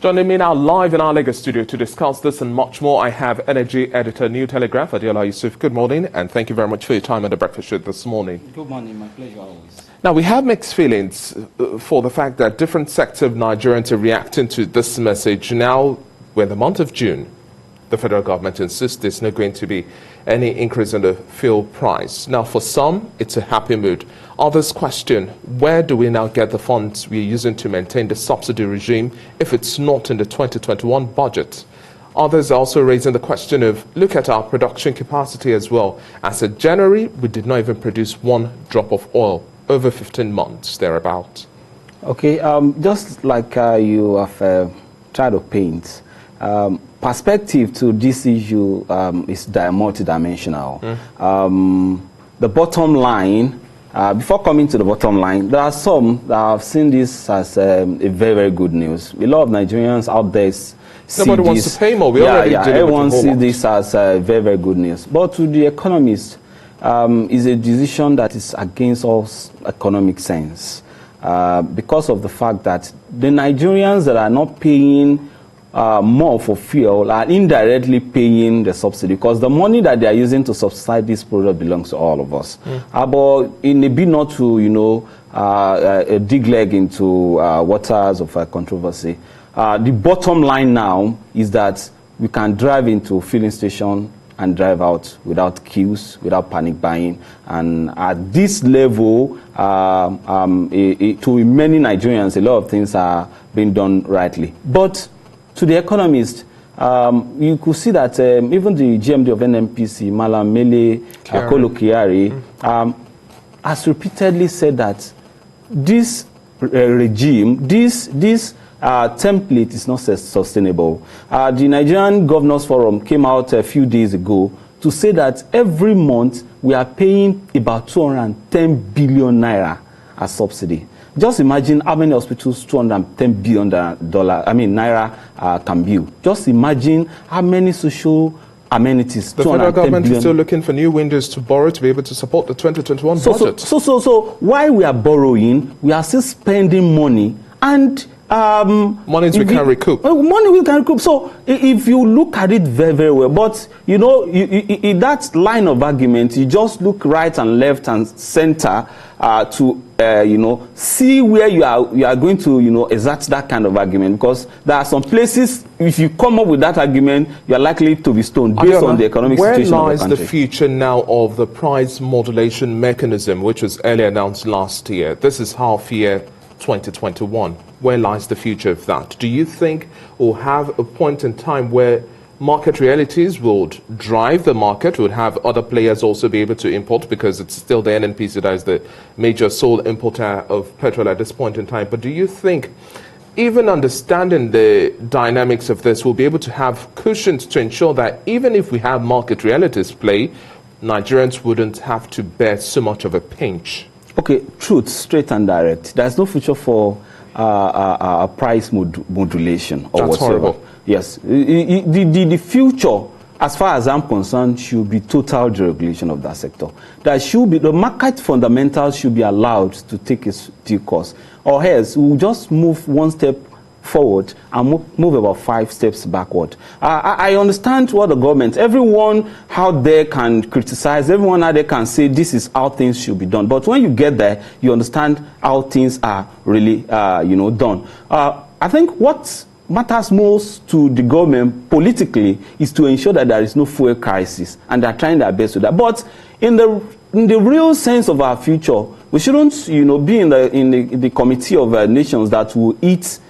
Joining me now live in our Lagos studio to discuss this and much more, I have Energy Editor, New Telegraph, Adiola Yusuf. Good morning, and thank you very much for your time at the breakfast show this morning. Good morning, my pleasure always. Now, we have mixed feelings for the fact that different sectors of Nigerians are reacting to this message. Now, we're in the month of June. The federal government insists there's not going to be any increase in the fuel price. Now, for some, it's a happy mood. Others question, where do we now get the funds we're using to maintain the subsidy regime if it's not in the 2021 budget? Others are also raising the question of, look at our production capacity as well. As of January, we did not even produce one drop of oil, over 15 months, thereabout. Okay, just like you have tried to paint, perspective to this issue is multidimensional. The bottom line, before coming to the bottom line, there are some that have seen this as a very, very good news. A lot of Nigerians out there see Nobody wants to pay more. Everyone sees this as very, very good news. But to the economists, is a decision that is against all economic sense because of the fact that the Nigerians that are not paying more for fuel are indirectly paying the subsidy, because the money that they are using to subsidize this product belongs to all of us. But in a bid not to, dig leg into waters of controversy, the bottom line now is that we can drive into a filling station and drive out without queues, without panic buying. And at this level, to many Nigerians, a lot of things are being done rightly. But to the economist, you could see that even the GMD of NNPC, Malam Mele Kolo Kyari, has repeatedly said that this regime, this template is not sustainable. The Nigerian Governors Forum came out a few days ago to say that every month we are paying about 210 billion naira as subsidy. Just imagine how many hospitals 210 billion naira can build. Just imagine how many social amenities. The federal government is still looking for new windows to borrow to be able to support the 2021 budget. So while we are borrowing, we are still spending money, and money we can recoup. Money we can recoup. So if you look at it very, very well, but you know, in that line of argument, you just look right and left and center to see where you are going to exert that kind of argument, because there are some places, if you come up with that argument, you are likely to be stoned based on the economic situation of the country. Where lies the future now of the price modulation mechanism, which was earlier announced last year? This is half year 2021. Where lies the future of that? Do you think we'll have a point in time where market realities would drive the market, would have other players also be able to import, because it's still the NNPC that is the major sole importer of petrol at this point in time? But do you think, even understanding the dynamics of this, we'll be able to have cushions to ensure that even if we have market realities play, Nigerians wouldn't have to bear so much of a pinch? Okay, truth, straight and direct. There's no future for price modulation or That's whatsoever. Horrible. Yes, the future, as far as I'm concerned, should be total deregulation of that sector. That should be, the market fundamentals should be allowed to take its due course, or else we'll just move one step forward and move about 5 steps backward. I understand what the government, everyone out there can criticize, everyone out there can say this is how things should be done. But when you get there, you understand how things are really, done. I think what matters most to the government politically is to ensure that there is no fuel crisis, and they're trying their best with that. But in the real sense of our future, we shouldn't, be in the committee of nations that will eat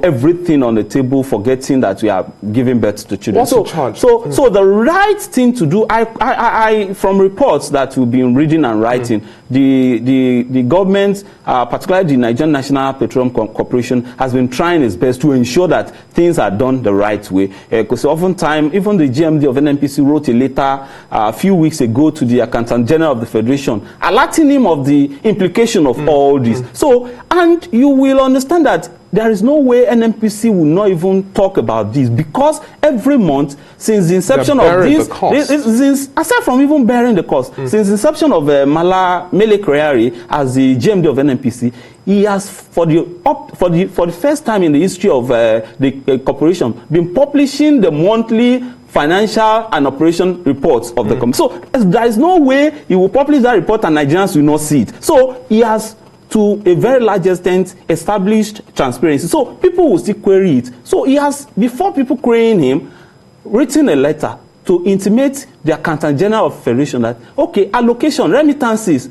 everything on the table, forgetting that we are giving birth to children. So the right thing to do, I from reports that we've been reading and writing, the government, particularly the Nigerian National Petroleum Corporation, has been trying its best to ensure that things are done the right way. Because oftentimes, even the GMD of NNPC wrote a letter a few weeks ago to the Accountant General of the Federation, alerting him of the implication of all this. So, and you will understand that there is no way NNPC will not even talk about this, because every month since the inception of this, aside from even bearing the cost, since the inception of Mele Kyari as the GMD of NNPC, he has, for the first time in the history of the corporation, been publishing the monthly financial and operation reports of the company. So there is no way he will publish that report and Nigerians will not see it. So he has, to a very large extent, established transparency. So people will still query it. So he has, before people querying him, written a letter to intimate the Accountant General of Federation that, okay, allocation, remittances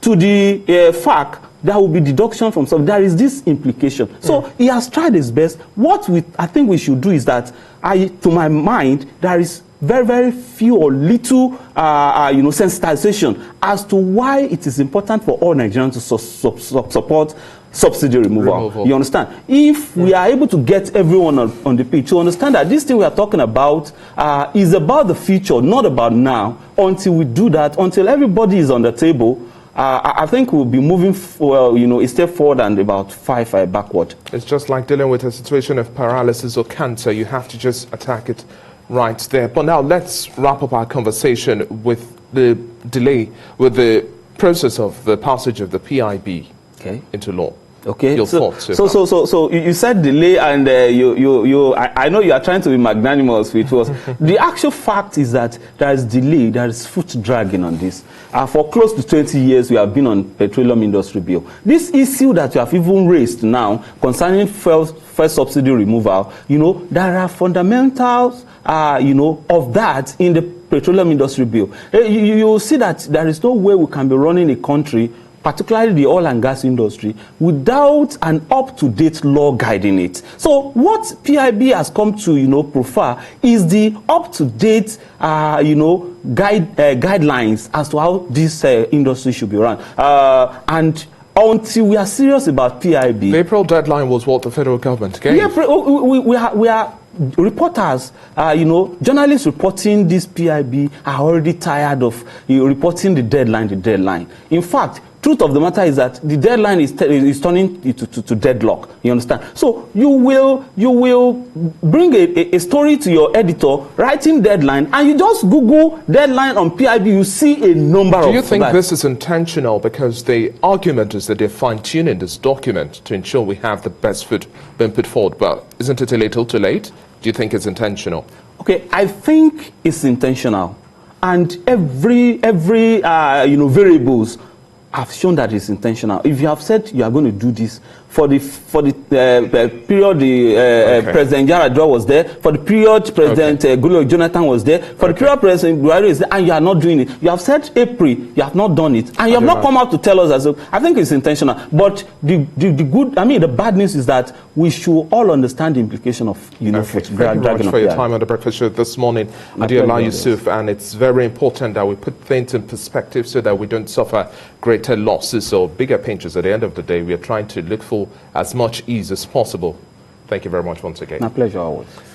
to the FAC, there will be deduction from some. There is this implication. So he has tried his best. What I think we should do is that, to my mind, there is very, very few or little, sensitization as to why it is important for all Nigerians to support subsidy removal. You understand? If we are able to get everyone on the pitch to understand that this thing we are talking about is about the future, not about now. Until we do that, until everybody is on the table, I think we'll be moving, a step forward and about five backward. It's just like dealing with a situation of paralysis or cancer. You have to just attack it right there. But now let's wrap up our conversation with the delay, with the process of the passage of the PIB into law. Okay. Your thoughts? So you said delay, and I know you are trying to be magnanimous with us. The actual fact is that there is delay, there is foot dragging on this. For close to 20 years, we have been on petroleum industry bill. This issue that you have even raised now concerning first subsidy removal, there are fundamentals, of that in the petroleum industry bill. You see that there is no way we can be running a country, particularly the oil and gas industry, without an up-to-date law guiding it. So what PIB has come to, prefer is the up-to-date, guidelines as to how this industry should be run. And until we are serious about PIB... The April deadline was what the federal government gave. Yeah, we are reporters, journalists reporting this PIB are already tired of reporting the deadline. In fact, truth of the matter is that the deadline is turning to deadlock. You understand? So you will bring a story to your editor, writing deadline, and you just Google deadline on PIB, you see a number of... Do you think this is intentional? Because the argument is that they're fine-tuning this document to ensure we have the best foot being put forward. But isn't it a little too late? Do you think it's intentional? Okay, I think it's intentional, and every variables have shown that it's intentional. If you have said you are going to do this for the period President Yaradua was there, for the period President Goodluck Jonathan was there, for the period President Buhari is there, and you are not doing it. You have said April, you have not done it, and you have not come out to tell us as I think it's intentional. But the bad news is that we should all understand the implication of Thank you very much for your time on the Breakfast Show this morning, Adiola Yusuf, and it's very important that we put things in perspective so that we don't suffer greater losses or bigger pinches. At the end of the day, we are trying to look for as much ease as possible. Thank you very much once again. My pleasure always.